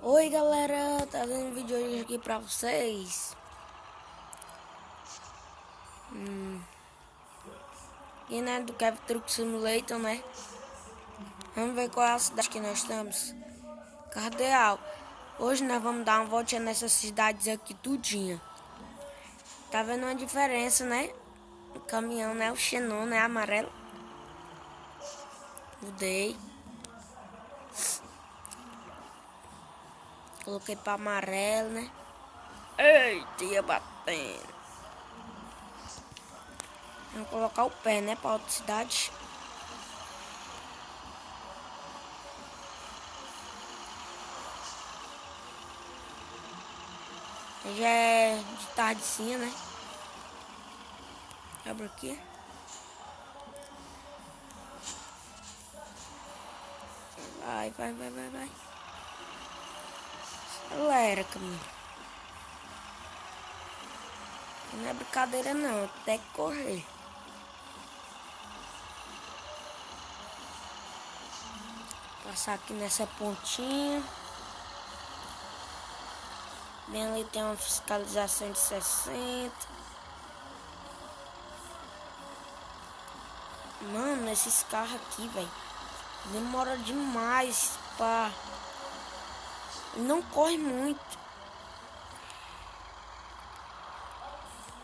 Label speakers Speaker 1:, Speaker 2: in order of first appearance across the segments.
Speaker 1: Oi galera, tá dando um vídeo hoje aqui pra vocês. E né, do Kevin Truck Simulator, né? Vamos ver qual é a cidade que nós estamos. Cardeal. Hoje nós vamos dar uma voltinha nessas cidades aqui tudinha. Tá vendo uma diferença, né? O caminhão, né? O Xenon, né? Amarelo. Mudei. Coloquei pra amarelo, né? Eita, ia batendo. Vamos colocar o pé, né? Pra outra cidade. Já é de tardezinha, né? Abre aqui. Vai. Acelera, caminho. Não é brincadeira não, tem que correr. Passar aqui nessa pontinha. Bem ali tem uma fiscalização de 60. Mano, esses carros aqui, velho, demora demais pra... Não corre muito.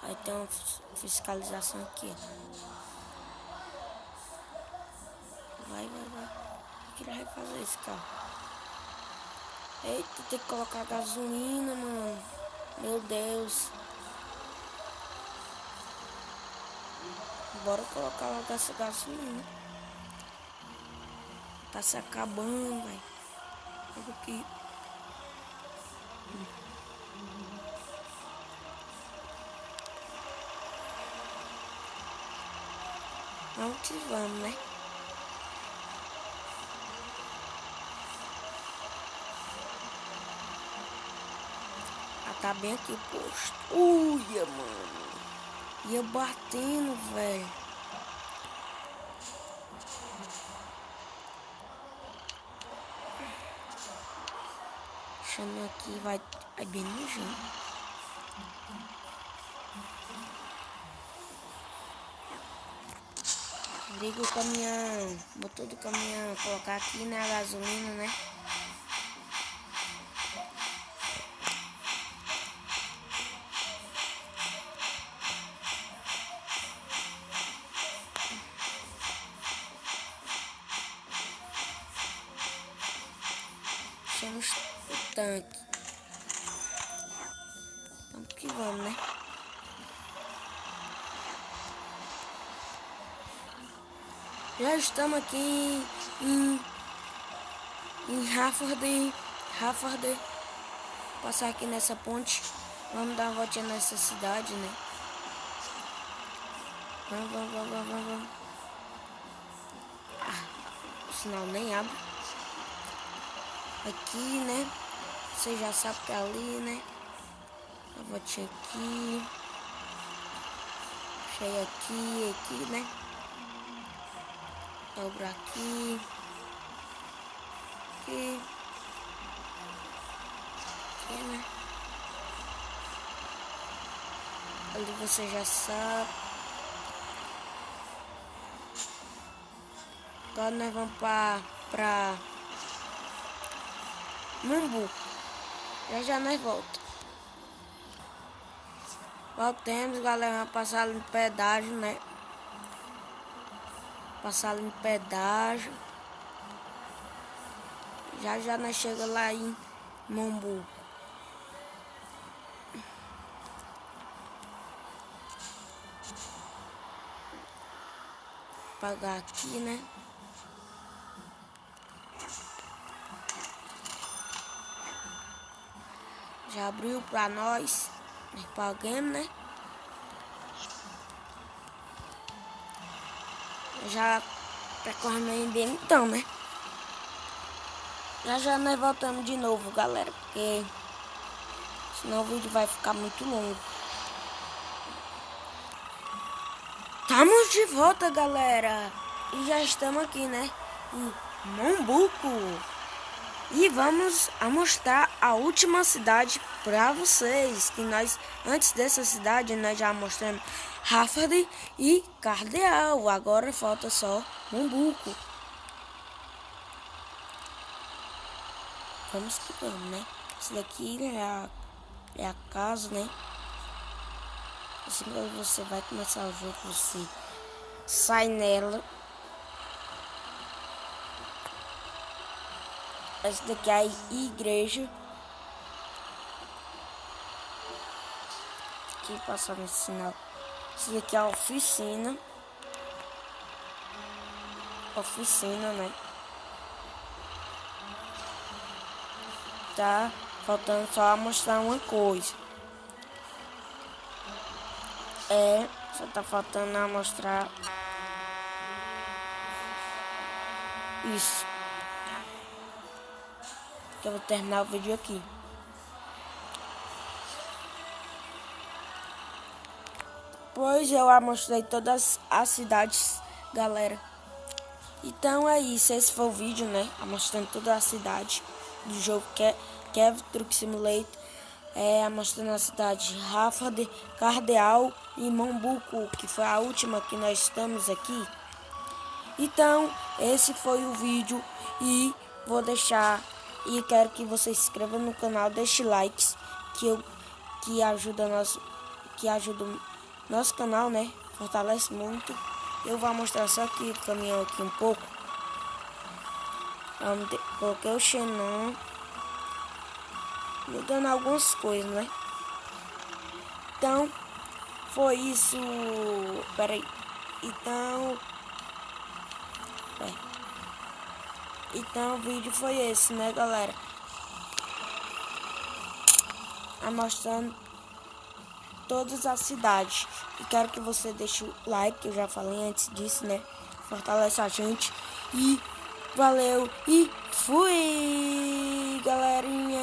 Speaker 1: Aí tem uma fiscalização aqui. Vai. O que ele vai fazer esse carro? Eita, tem que colocar gasolina, mano. Meu Deus. Bora colocar logo essa gasolina. Tá se acabando, velho. Olha aqui. Vamos que vamos, né? Ah, tá bem aqui o posto. Uia, mano. Ia batendo, velho. Chama aqui, vai bem no jeito. Liga o caminhão, motor do caminhão, colocar aqui na gasolina, né? Enchemos o tanque. Vamos que vamos, né? Já estamos aqui em Hafford. Passar aqui nessa ponte. Vamos dar uma voltinha nessa cidade, né? Vamos. Ah, o sinal nem abre. Aqui, né? Você já sabe que é ali, né? A voltinha aqui. Cheia aqui, né? Dobra aqui. Aqui, né? Ali você já sabe. Agora nós vamos pra Mumbu. Já nós voltamos. Voltemos, galera. Vamos passar ali no pedágio, né? Passar ali no pedágio. Já nós chega lá em Mumbu. Pagar aqui, né? Já abriu pra nós. Nós pagamos, né? Já percorrendo bem então, né? Já nós voltamos de novo, galera, porque senão o vídeo vai ficar muito longo. Estamos de volta, galera. E já estamos aqui, né? Em Mombuco. E vamos a mostrar a última cidade para vocês, que nós, antes dessa cidade, nós já mostramos Harvard e Cardeal. Agora falta só Mombuco. Vamos escutando, né? Esse daqui é a casa, né? Assim que você vai começar o jogo, você sai nela. Essa daqui é a igreja. Aqui passar nesse sinal. Essa daqui é a oficina. Oficina, né? Tá faltando só mostrar uma coisa. Só tá faltando mostrar isso. Que eu vou terminar o vídeo aqui. Pois eu mostrei todas as cidades, galera. Então é isso, esse foi o vídeo, né? Mostrando toda a cidade do jogo Kev Truck Simulator. Mostrando a cidade de Harvard, Cardeal e Mombuco, que foi a última que nós estamos aqui. Então, esse foi o vídeo e vou deixar e quero que você se inscreva no canal, deixe likes que ajuda nosso canal, né? Fortalece muito. Eu vou mostrar só aqui o caminhão aqui um pouco. Coloquei o xenon, mudando algumas coisas, né? Então, foi isso. Peraí. Então o vídeo foi esse, né, galera? Mostrando todas as cidades. E quero que você deixe o like, que eu já falei antes disso, né? Fortalece a gente. E valeu e fui, galerinha!